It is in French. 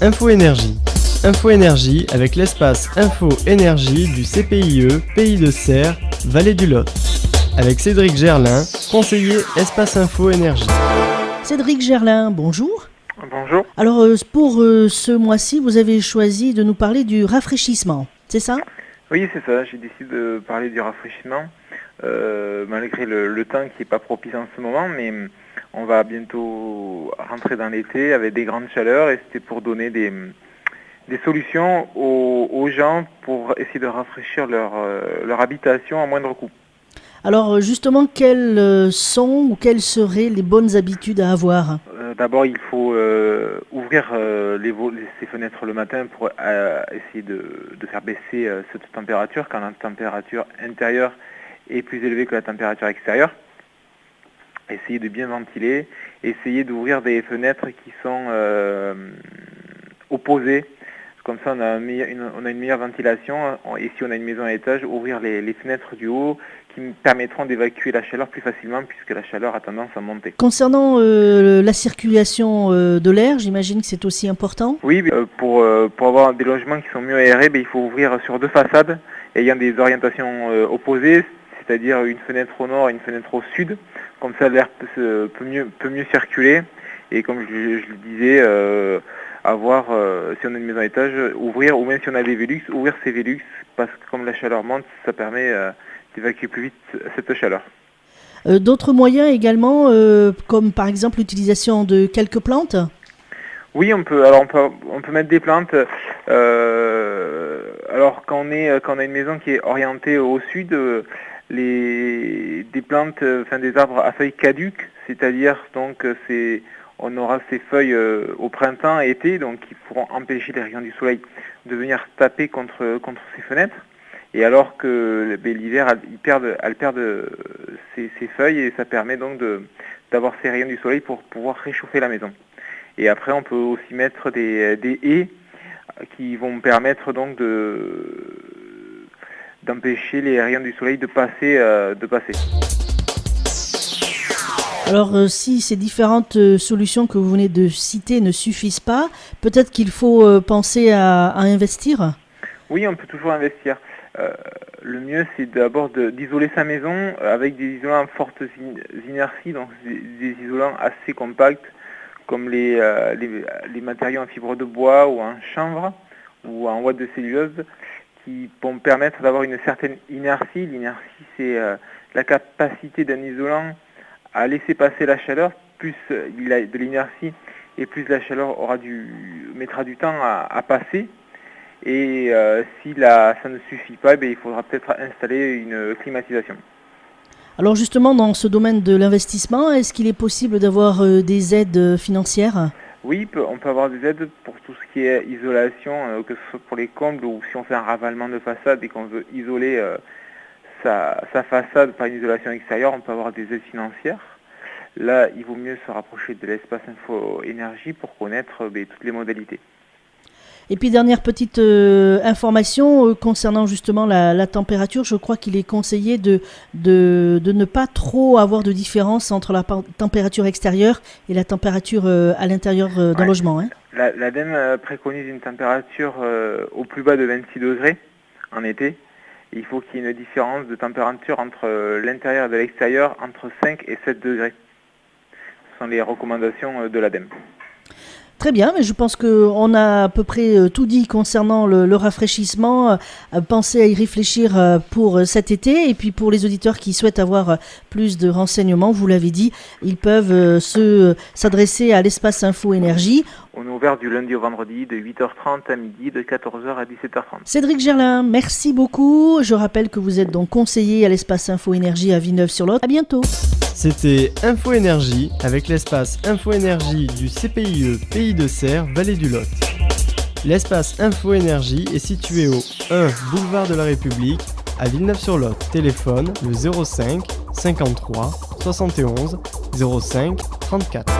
Info Énergie. Info Énergie avec l'espace Info Énergie du CPIE Pays de Serres, Vallée du Lot. Avec Cédric Gerlin, conseiller espace Info Énergie. Cédric Gerlin, bonjour. Bonjour. Alors pour ce mois-ci, vous avez choisi de nous parler du rafraîchissement, c'est ça? Oui, c'est ça. J'ai décidé de parler du rafraîchissement, malgré le temps qui n'est pas propice en ce moment, mais on va bientôt rentrer dans l'été avec des grandes chaleurs et c'était pour donner des solutions aux gens pour essayer de rafraîchir leur habitation à moindre coût. Alors justement, quelles sont ou quelles seraient les bonnes habitudes à avoir? D'abord, il faut ouvrir ces fenêtres le matin pour essayer de faire baisser cette température quand la température intérieure est plus élevée que la température extérieure. Essayer de bien ventiler, essayer d'ouvrir des fenêtres qui sont opposées. Comme ça, on a une meilleure ventilation. Et si on a une maison à étage, ouvrir les fenêtres du haut qui permettront d'évacuer la chaleur plus facilement puisque la chaleur a tendance à monter. Concernant la circulation de l'air, j'imagine que c'est aussi important? Oui, pour avoir des logements qui sont mieux aérés, il faut ouvrir sur deux façades ayant des orientations opposées, c'est-à-dire une fenêtre au nord et une fenêtre au sud. Comme ça, l'air peut mieux circuler. Et comme je le disais, si on a une maison à étage, ouvrir, ou même si on a des Velux, ouvrir ces Velux, parce que comme la chaleur monte, ça permet d'évacuer plus vite cette chaleur. D'autres moyens également, comme par exemple l'utilisation de quelques plantes? Oui, on peut mettre des plantes. Alors quand on a une maison qui est orientée au sud, des plantes, des arbres à feuilles caduques, c'est-à-dire donc on aura ces feuilles au printemps et été, donc qui pourront empêcher les rayons du soleil de venir taper contre ces fenêtres. Et alors que l'hiver, elles perdent ces feuilles et ça permet donc d'avoir ces rayons du soleil pour pouvoir réchauffer la maison. Et après, on peut aussi mettre des haies qui vont permettre donc d'empêcher les rayons du soleil de passer. Alors si ces différentes solutions que vous venez de citer ne suffisent pas, peut-être qu'il faut penser à investir? Oui, on peut toujours investir. Le mieux, c'est d'abord d'isoler sa maison avec des isolants à forte inertie, donc des isolants assez compacts, comme les matériaux en fibre de bois ou en chanvre ou en ouate de cellulose, qui vont permettre d'avoir une certaine inertie. L'inertie, c'est la capacité d'un isolant à laisser passer la chaleur. Plus il a de l'inertie et plus la chaleur mettra du temps à passer. Et si ça ne suffit pas, il faudra peut-être installer une climatisation. Alors justement, dans ce domaine de l'investissement, est-ce qu'il est possible d'avoir des aides financières? Oui, on peut avoir des aides pour tout ce qui est isolation, que ce soit pour les combles ou si on fait un ravalement de façade et qu'on veut isoler sa façade par une isolation extérieure, on peut avoir des aides financières. Là, il vaut mieux se rapprocher de l'espace Info Énergie pour connaître toutes les modalités. Et puis dernière petite information concernant justement la température, je crois qu'il est conseillé de ne pas trop avoir de différence entre la température extérieure et la température à l'intérieur d'un logement. Hein. L'ADEME préconise une température au plus bas de 26 degrés en été. Il faut qu'il y ait une différence de température entre l'intérieur et l'extérieur entre 5 et 7 degrés. Ce sont les recommandations de l'ADEME. Très bien, mais je pense qu'on a à peu près tout dit concernant le rafraîchissement. Pensez à y réfléchir pour cet été. Et puis pour les auditeurs qui souhaitent avoir plus de renseignements, vous l'avez dit, ils peuvent s'adresser à l'espace Info Énergie. On est ouvert du lundi au vendredi de 8h30 à midi, de 14h à 17h30. Cédric Gerlin, merci beaucoup. Je rappelle que vous êtes donc conseiller à l'espace Info Énergie à Villeneuve-sur-Lot. À bientôt. C'était Info Énergie avec l'espace Info Énergie du CPIE Pays de Serres, Vallée du Lot. L'espace Info Énergie est situé au 1 boulevard de la République à Villeneuve-sur-Lot. Téléphone le 05 53 71 05 34.